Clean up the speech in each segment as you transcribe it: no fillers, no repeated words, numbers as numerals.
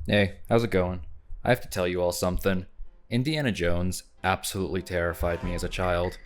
Hey, how's it going? I have to tell you all something. Indiana Jones absolutely terrified me as a child.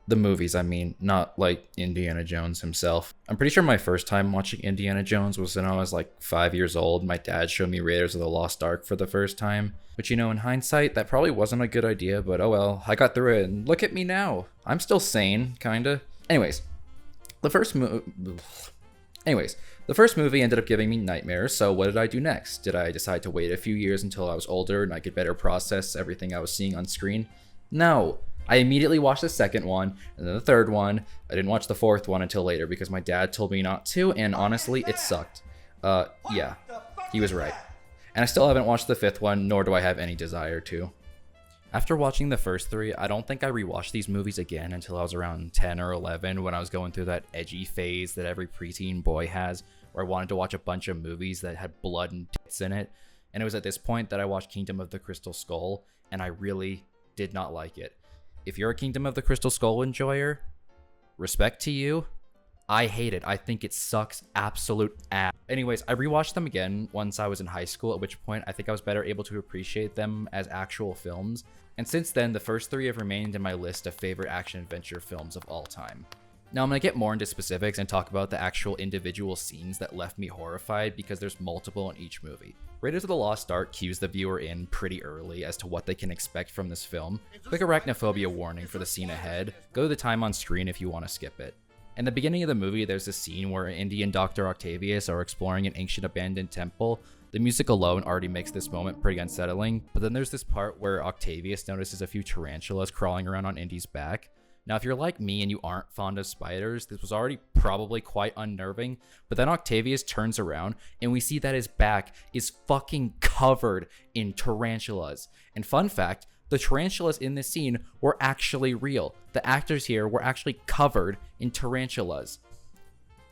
The movies, I mean, not like Indiana Jones himself. I'm pretty sure my first time watching Indiana Jones was when I was like 5 years old. My dad showed me Raiders of the Lost Ark for the first time. But in hindsight, that probably wasn't a good idea, but oh well, I got through it and look at me now. I'm still sane, kinda. Anyways, the first mo- Anyways, the first movie ended up giving me nightmares, so what did I do next? Did I decide to wait a few years until I was older and I could better process everything I was seeing on screen? No. I immediately watched the second one, and then the third one. I didn't watch the fourth one until later because my dad told me not to, and honestly, it sucked. Yeah, he was right. And I still haven't watched the fifth one, nor do I have any desire to. After watching the first three, I don't think I rewatched these movies again until I was around 10 or 11 when I was going through that edgy phase that every preteen boy has, where I wanted to watch a bunch of movies that had blood and tits in it. And it was at this point that I watched Kingdom of the Crystal Skull, and I really did not like it. If you're a Kingdom of the Crystal Skull enjoyer, respect to you. I hate it. I think it sucks absolute ass. Anyways, I rewatched them again once I was in high school, at which point I think I was better able to appreciate them as actual films. And since then, the first three have remained in my list of favorite action-adventure films of all time. Now I'm going to get more into specifics and talk about the actual individual scenes that left me horrified because there's multiple in each movie. Raiders of the Lost Ark cues the viewer in pretty early as to what they can expect from this film. Quick arachnophobia warning for the scene ahead. Go to the time on screen if you want to skip it. In the beginning of the movie, there's a scene where Indy and Dr. Octavius are exploring an ancient abandoned temple. The music alone already makes this moment pretty unsettling, but then there's this part where Octavius notices a few tarantulas crawling around on Indy's back. Now, if you're like me and you aren't fond of spiders, this was already probably quite unnerving, but then Octavius turns around and we see that his back is fucking covered in tarantulas. And fun fact, the tarantulas in this scene were actually real. The actors here were actually covered in tarantulas.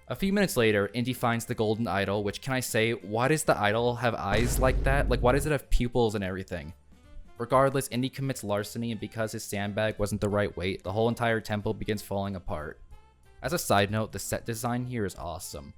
A few minutes later, Indy finds the golden idol, which, can I say, why does the idol have eyes like that? Like, why does it have pupils and everything? Regardless, Indy commits larceny, and because his sandbag wasn't the right weight, the whole entire temple begins falling apart. As a side note, the set design here is awesome.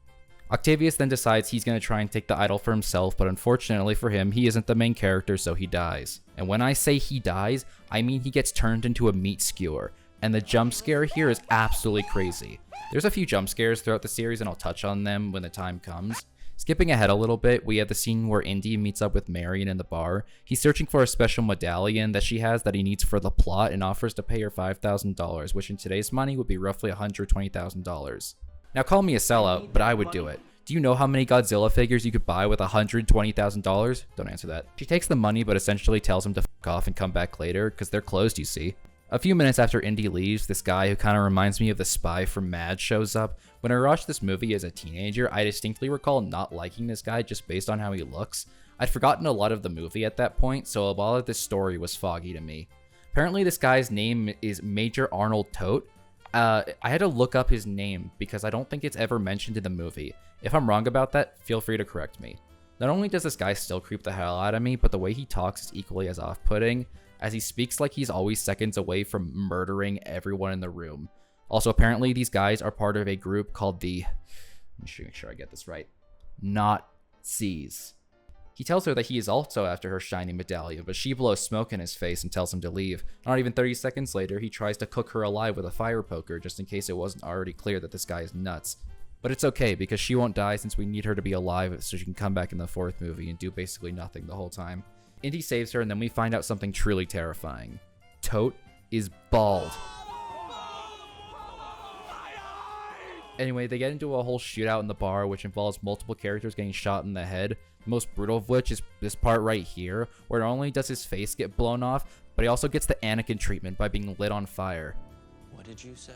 Octavius then decides he's going to try and take the idol for himself, but unfortunately for him, he isn't the main character, so he dies. And when I say he dies, I mean he gets turned into a meat skewer. And the jump scare here is absolutely crazy. There's a few jump scares throughout the series, and I'll touch on them when the time comes. Skipping ahead a little bit, we have the scene where Indy meets up with Marion in the bar. He's searching for a special medallion that she has that he needs for the plot and offers to pay her $5,000, which in today's money would be roughly $120,000. Now call me a sellout, but I would do it. Do you know how many Godzilla figures you could buy with $120,000? Don't answer that. She takes the money but essentially tells him to fuck off and come back later, because they're closed, you see. A few minutes after Indy leaves, this guy who kind of reminds me of the spy from Mad shows up. When I watched this movie as a teenager, I distinctly recall not liking this guy just based on how he looks. I'd forgotten a lot of the movie at that point, so a lot of this story was foggy to me. Apparently this guy's name is Major Arnold Tote. I had to look up his name because I don't think it's ever mentioned in the movie. If I'm wrong about that, feel free to correct me. Not only does this guy still creep the hell out of me, but the way he talks is equally as off-putting, as he speaks like he's always seconds away from murdering everyone in the room. Also, apparently these guys are part of a group called the... Let me make sure I get this right. Nazis. He tells her that he is also after her shiny medallion, but she blows smoke in his face and tells him to leave. Not even 30 seconds later, he tries to cook her alive with a fire poker just in case it wasn't already clear that this guy is nuts. But it's okay, because she won't die since we need her to be alive so she can come back in the fourth movie and do basically nothing the whole time. Indy saves her, and then we find out something truly terrifying. Tote is bald. Anyway, they get into a whole shootout in the bar, which involves multiple characters getting shot in the head. The most brutal of which is this part right here, where not only does his face get blown off, but he also gets the Anakin treatment by being lit on fire. What did you say?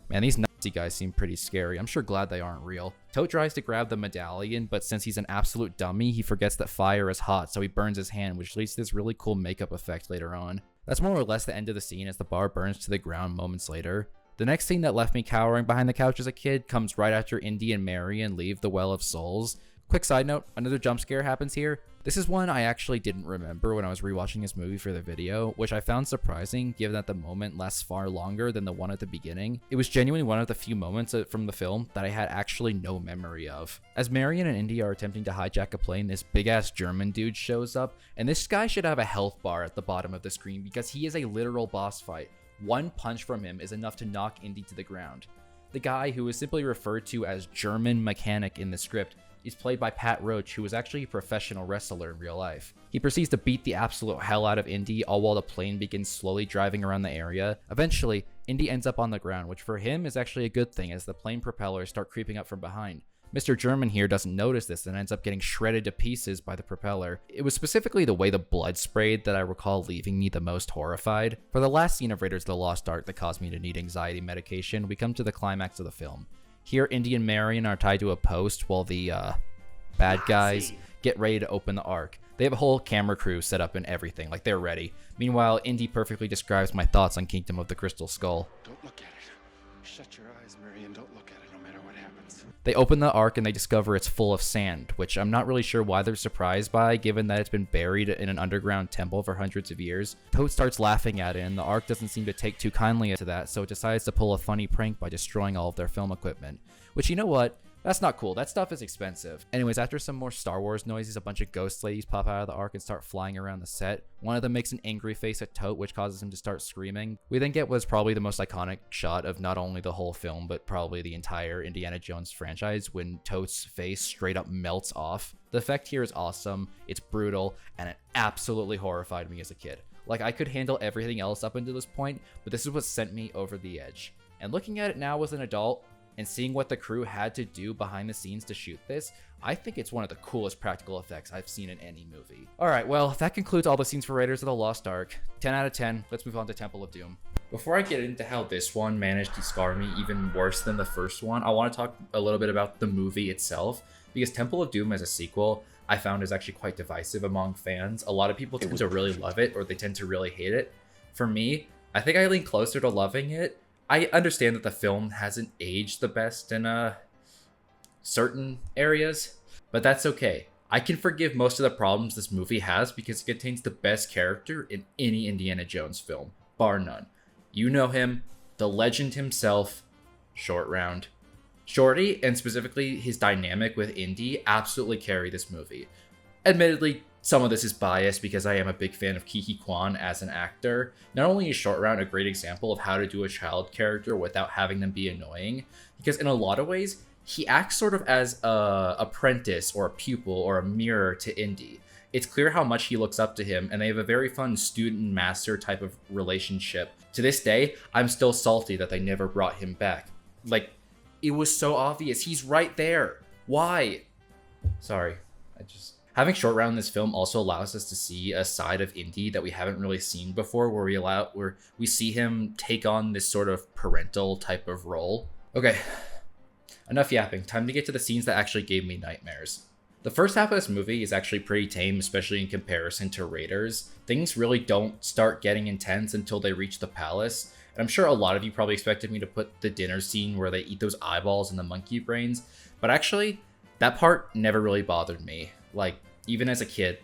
Man, these Nazi guys seem pretty scary. I'm sure glad they aren't real. Tote tries to grab the medallion, but since he's an absolute dummy, he forgets that fire is hot, so he burns his hand, which leads to this really cool makeup effect later on. That's more or less the end of the scene as the bar burns to the ground moments later. The next scene that left me cowering behind the couch as a kid comes right after Indy and Marion leave the Well of Souls. Quick side note, another jump scare happens here. This is one I actually didn't remember when I was rewatching this movie for the video, which I found surprising given that the moment lasts far longer than the one at the beginning. It was genuinely one of the few moments from the film that I had actually no memory of. As Marion and Indy are attempting to hijack a plane, this big ass German dude shows up, and this guy should have a health bar at the bottom of the screen because he is a literal boss fight. One punch from him is enough to knock Indy to the ground. The guy, who is simply referred to as German Mechanic in the script, is played by Pat Roach, who is actually a professional wrestler in real life. He proceeds to beat the absolute hell out of Indy, all while the plane begins slowly driving around the area. Eventually, Indy ends up on the ground, which for him is actually a good thing as the plane propellers start creeping up from behind. Mr. German here doesn't notice this and ends up getting shredded to pieces by the propeller. It was specifically the way the blood sprayed that I recall leaving me the most horrified. For the last scene of Raiders of the Lost Ark that caused me to need anxiety medication, we come to the climax of the film. Here, Indy and Marion are tied to a post while the bad guys get ready to open the Ark. They have a whole camera crew set up and everything, like they're ready. Meanwhile, Indy perfectly describes my thoughts on Kingdom of the Crystal Skull. Don't look at it. Shut your eyes, Marion. Don't look at it no matter what happens. They open the Ark and they discover it's full of sand, which I'm not really sure why they're surprised by, given that it's been buried in an underground temple for hundreds of years. Toad starts laughing at it, and the Ark doesn't seem to take too kindly to that, so it decides to pull a funny prank by destroying all of their film equipment. Which, you know what? That's not cool. That stuff is expensive. Anyways, after some more Star Wars noises, a bunch of ghost ladies pop out of the Ark and start flying around the set. One of them makes an angry face at Tote, which causes him to start screaming. We then get what's probably the most iconic shot of not only the whole film, but probably the entire Indiana Jones franchise, when Tote's face straight up melts off. The effect here is awesome, it's brutal, and it absolutely horrified me as a kid. Like, I could handle everything else up until this point, but this is what sent me over the edge. And looking at it now as an adult, and seeing what the crew had to do behind the scenes to shoot this, I think it's one of the coolest practical effects I've seen in any movie. Alright, well, that concludes all the scenes for Raiders of the Lost Ark. 10 out of 10, let's move on to Temple of Doom. Before I get into how this one managed to scar me even worse than the first one, I want to talk a little bit about the movie itself, because Temple of Doom as a sequel, I found is actually quite divisive among fans. A lot of people tend to really love it, or they tend to really hate it. For me, I think I lean closer to loving it. I understand that the film hasn't aged the best in certain areas, but that's okay. I can forgive most of the problems this movie has because it contains the best character in any Indiana Jones film, bar none. You know him, the legend himself, Short Round. Shorty, and specifically his dynamic with Indy, absolutely carry this movie. Admittedly, some of this is biased because I am a big fan of Ke Quan as an actor. Not only is Short Round a great example of how to do a child character without having them be annoying, because in a lot of ways, he acts sort of as a apprentice or a pupil or a mirror to Indy. It's clear how much he looks up to him, and they have a very fun student-master type of relationship. To this day, I'm still salty that they never brought him back. Like, it was so obvious. He's right there. Why? Sorry, Having Short Round in this film also allows us to see a side of Indy that we haven't really seen before, where we see him take on this sort of parental type of role. Okay, enough yapping. Time to get to the scenes that actually gave me nightmares. The first half of this movie is actually pretty tame, especially in comparison to Raiders. Things really don't start getting intense until they reach the palace. And I'm sure a lot of you probably expected me to put the dinner scene where they eat those eyeballs and the monkey brains, but actually, that part never really bothered me. Like, even as a kid,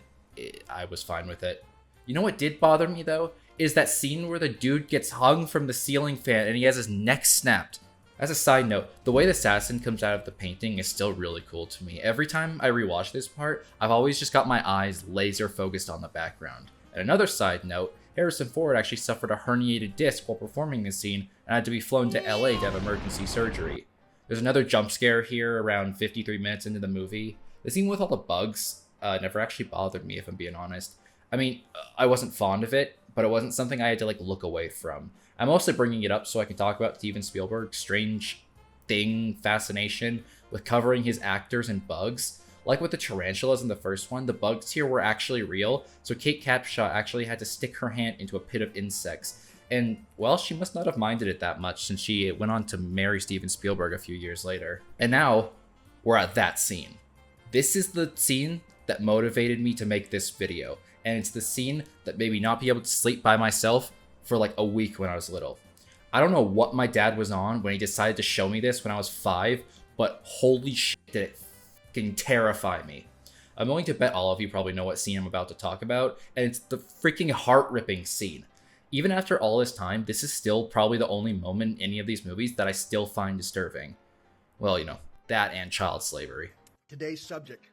I was fine with it. You know what did bother me, though? Is that scene where the dude gets hung from the ceiling fan and he has his neck snapped. As a side note, the way the assassin comes out of the painting is still really cool to me. Every time I rewatch this part, I've always just got my eyes laser focused on the background. And another side note, Harrison Ford actually suffered a herniated disc while performing this scene and had to be flown to LA to have emergency surgery. There's another jump scare here around 53 minutes into the movie. The scene with all the bugs never actually bothered me, if I'm being honest. I mean, I wasn't fond of it, but it wasn't something I had to look away from. I'm mostly bringing it up so I can talk about Steven Spielberg's strange fascination with covering his actors in bugs. Like with the tarantulas in the first one, the bugs here were actually real, so Kate Capshaw actually had to stick her hand into a pit of insects. And, well, she must not have minded it that much since she went on to marry Steven Spielberg a few years later. And now, we're at that scene. This is the scene that motivated me to make this video, and it's the scene that made me not be able to sleep by myself for a week when I was little. I don't know what my dad was on when he decided to show me this when I was 5, but holy shit did it fucking terrify me. I'm willing to bet all of you probably know what scene I'm about to talk about, and it's the freaking heart-ripping scene. Even after all this time, this is still probably the only moment in any of these movies that I still find disturbing. Well, that and child slavery. Today's subject,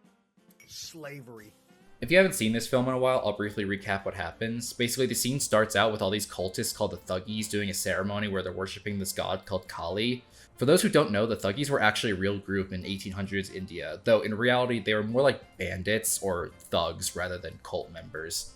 slavery. If you haven't seen this film in a while, I'll briefly recap what happens. Basically, the scene starts out with all these cultists called the Thuggies doing a ceremony where they're worshipping this god called Kali. For those who don't know, the Thuggies were actually a real group in 1800s India, though in reality they were more like bandits or thugs rather than cult members.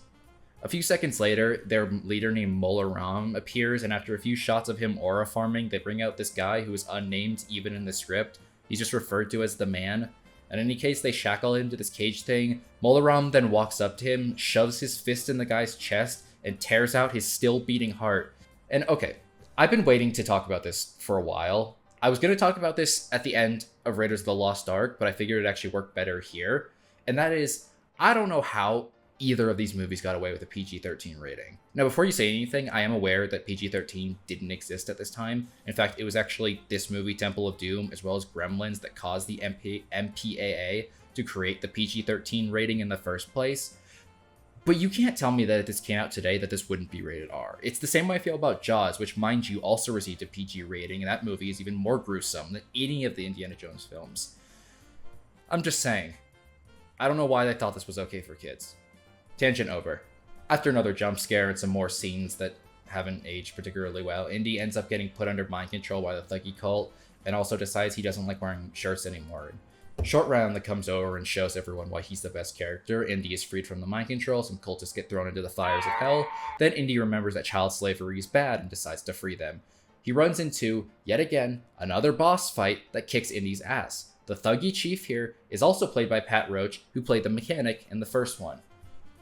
A few seconds later, their leader named Mola Ram appears, and after a few shots of him aura farming, they bring out this guy who is unnamed even in the script. He's just referred to as the Man. In any case, they shackle him to this cage thing. Mola Ram then walks up to him, shoves his fist in the guy's chest, and tears out his still beating heart. And okay, I've been waiting to talk about this for a while. I was going to talk about this at the end of Raiders of the Lost Ark, but I figured it'd actually work better here. And that is, I don't know how either of these movies got away with a PG-13 rating. Now, before you say anything, I am aware that PG-13 didn't exist at this time. In fact, it was actually this movie, Temple of Doom, as well as Gremlins, that caused the MPAA to create the PG-13 rating in the first place. But you can't tell me that if this came out today that this wouldn't be rated R. It's the same way I feel about Jaws, which, mind you, also received a PG rating, and that movie is even more gruesome than any of the Indiana Jones films. I'm just saying. I don't know why they thought this was okay for kids. Tangent over. After another jump scare and some more scenes that haven't aged particularly well, Indy ends up getting put under mind control by the Thuggy cult, and also decides he doesn't like wearing shirts anymore. Short Round that comes over and shows everyone why he's the best character. Indy is freed from the mind control, some cultists get thrown into the fires of hell. Then Indy remembers that child slavery is bad and decides to free them. He runs into, yet again, another boss fight that kicks Indy's ass. The Thuggy chief here is also played by Pat Roach, who played the mechanic in the first one.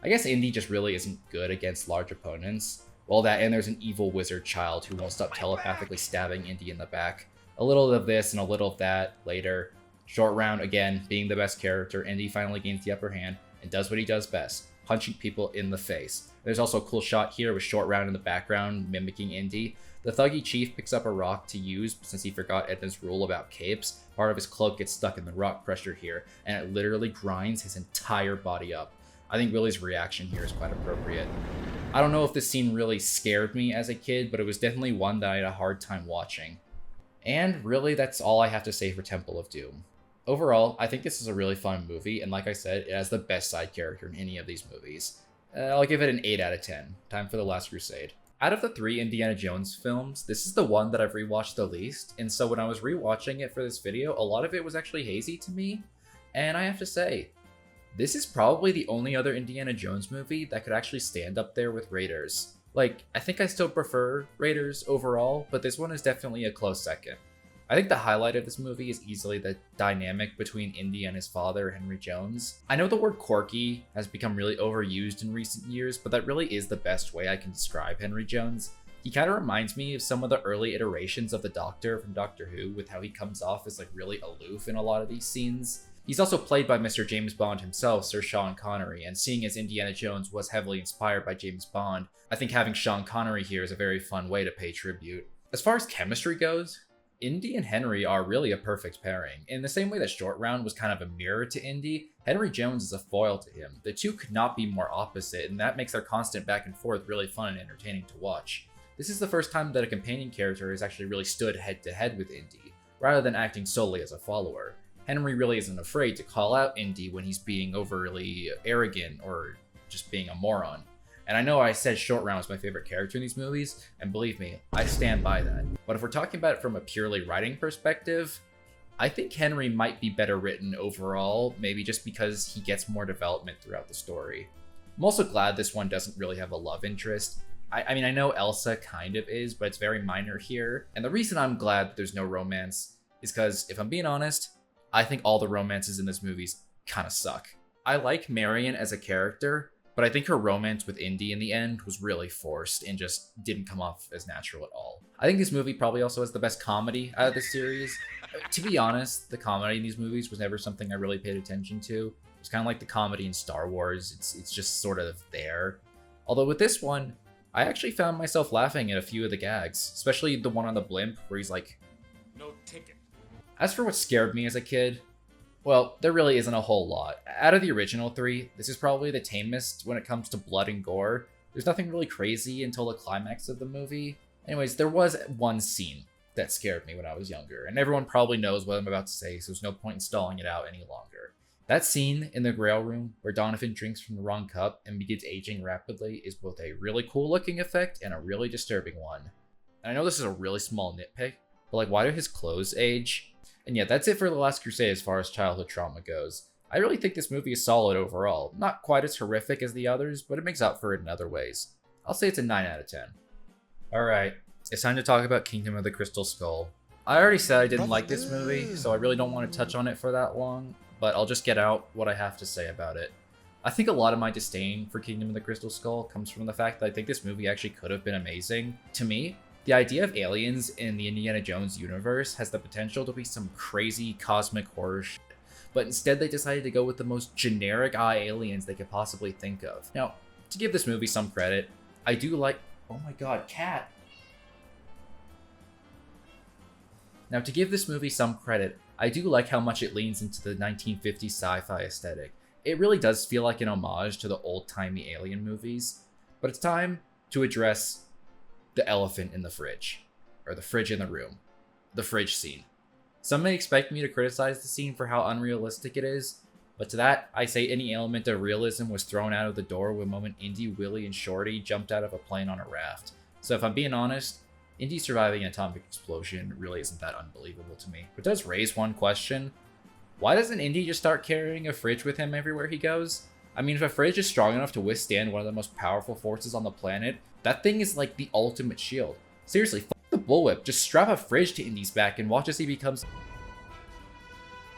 I guess Indy just really isn't good against large opponents. Well, that and there's an evil wizard child who won't stop telepathically stabbing Indy in the back. A little of this and a little of that later. Short Round, again, being the best character, Indy finally gains the upper hand and does what he does best, punching people in the face. There's also a cool shot here with Short Round in the background mimicking Indy. The Thuggy chief picks up a rock to use since he forgot Edna's rule about capes. Part of his cloak gets stuck in the rock crusher here, and it literally grinds his entire body up. I think Willie's reaction here is quite appropriate. I don't know if this scene really scared me as a kid, but it was definitely one that I had a hard time watching. And really, that's all I have to say for Temple of Doom. Overall, I think this is a really fun movie, and like I said, it has the best side character in any of these movies. I'll give it an 8 out of 10. Time for The Last Crusade. Out of the 3 Indiana Jones films, this is the one that I've rewatched the least, and so when I was rewatching it for this video, a lot of it was actually hazy to me, and I have to say, this is probably the only other Indiana Jones movie that could actually stand up there with Raiders. Like, I think I still prefer Raiders overall, but this one is definitely a close second. I think the highlight of this movie is easily the dynamic between Indy and his father, Henry Jones. I know the word quirky has become really overused in recent years, but that really is the best way I can describe Henry Jones. He kind of reminds me of some of the early iterations of the Doctor from Doctor Who, with how he comes off as like really aloof in a lot of these scenes. He's also played by Mr. James Bond himself, Sir Sean Connery, and seeing as Indiana Jones was heavily inspired by James Bond, I think having Sean Connery here is a very fun way to pay tribute. As far as chemistry goes, Indy and Henry are really a perfect pairing. In the same way that Short Round was kind of a mirror to Indy, Henry Jones is a foil to him. The two could not be more opposite, and that makes their constant back and forth really fun and entertaining to watch. This is the first time that a companion character has actually really stood head to head with Indy, rather than acting solely as a follower. Henry really isn't afraid to call out Indy when he's being overly arrogant or just being a moron. And I know I said Short Round was my favorite character in these movies, and believe me, I stand by that. But if we're talking about it from a purely writing perspective, I think Henry might be better written overall, maybe just because he gets more development throughout the story. I'm also glad this one doesn't really have a love interest. I mean, I know Elsa kind of is, but it's very minor here. And the reason I'm glad that there's no romance is because, if I'm being honest, I think all the romances in this movie kind of suck. I like Marion as a character, but I think her romance with Indy in the end was really forced and just didn't come off as natural at all. I think this movie probably also has the best comedy out of the series. To be honest, the comedy in these movies was never something I really paid attention to. It's kind of like the comedy in Star Wars. It's just sort of there. Although with this one, I actually found myself laughing at a few of the gags, especially the one on the blimp where he's like, "No ticket." As for what scared me as a kid, Well, there really isn't a whole lot. Out of the original three, this is probably the tamest when it comes to blood and gore. There's nothing really crazy until the climax of the movie. Anyways, there was one scene that scared me when I was younger, and everyone probably knows what I'm about to say, so there's no point in stalling it out any longer. That scene in the Grail Room where Donovan drinks from the wrong cup and begins aging rapidly is both a really cool looking effect and a really disturbing one. And I know this is a really small nitpick, but like, why do his clothes age? And yeah, that's it for The Last Crusade as far as childhood trauma goes. I really think this movie is solid overall. Not quite as horrific as the others, but it makes up for it in other ways. I'll say it's a 9 out of 10. Alright, it's time to talk about Kingdom of the Crystal Skull. I already said I didn't like this movie, so I really don't want to touch on it for that long, but I'll just get out what I have to say about it. I think a lot of my disdain for Kingdom of the Crystal Skull comes from the fact that I think this movie actually could have been amazing. To me, the idea of aliens in the Indiana Jones universe has the potential to be some crazy cosmic horror shit, but instead they decided to go with the most generic aliens they could possibly think of. Now, to give this movie some credit, I do like— oh my god, cat! Now, to give this movie some credit, I do like how much it leans into the 1950s sci-fi aesthetic. It really does feel like an homage to the old-timey alien movies, but it's time to address the elephant in the fridge, or the fridge in the room, the fridge scene. Some may expect me to criticize the scene for how unrealistic it is, but to that, I say any element of realism was thrown out of the door the moment Indy, Willie, and Shorty jumped out of a plane on a raft. So if I'm being honest, Indy surviving an atomic explosion really isn't that unbelievable to me. But it does raise one question. Why doesn't Indy just start carrying a fridge with him everywhere he goes? I mean, if a fridge is strong enough to withstand one of the most powerful forces on the planet, that thing is like the ultimate shield. Seriously, fuck the bullwhip. Just strap a fridge to Indy's back and watch as he becomes—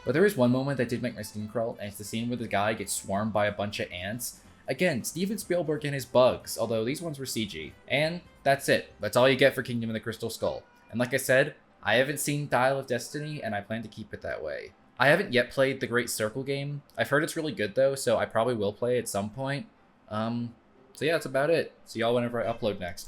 but there is one moment that did make my skin crawl, and it's the scene where the guy gets swarmed by a bunch of ants. Again, Steven Spielberg and his bugs, although these ones were CG. And that's it. That's all you get for Kingdom of the Crystal Skull. And like I said, I haven't seen Dial of Destiny, and I plan to keep it that way. I haven't yet played the Great Circle game. I've heard it's really good though, so I probably will play it at some point. So yeah, that's about it. See y'all whenever I upload next.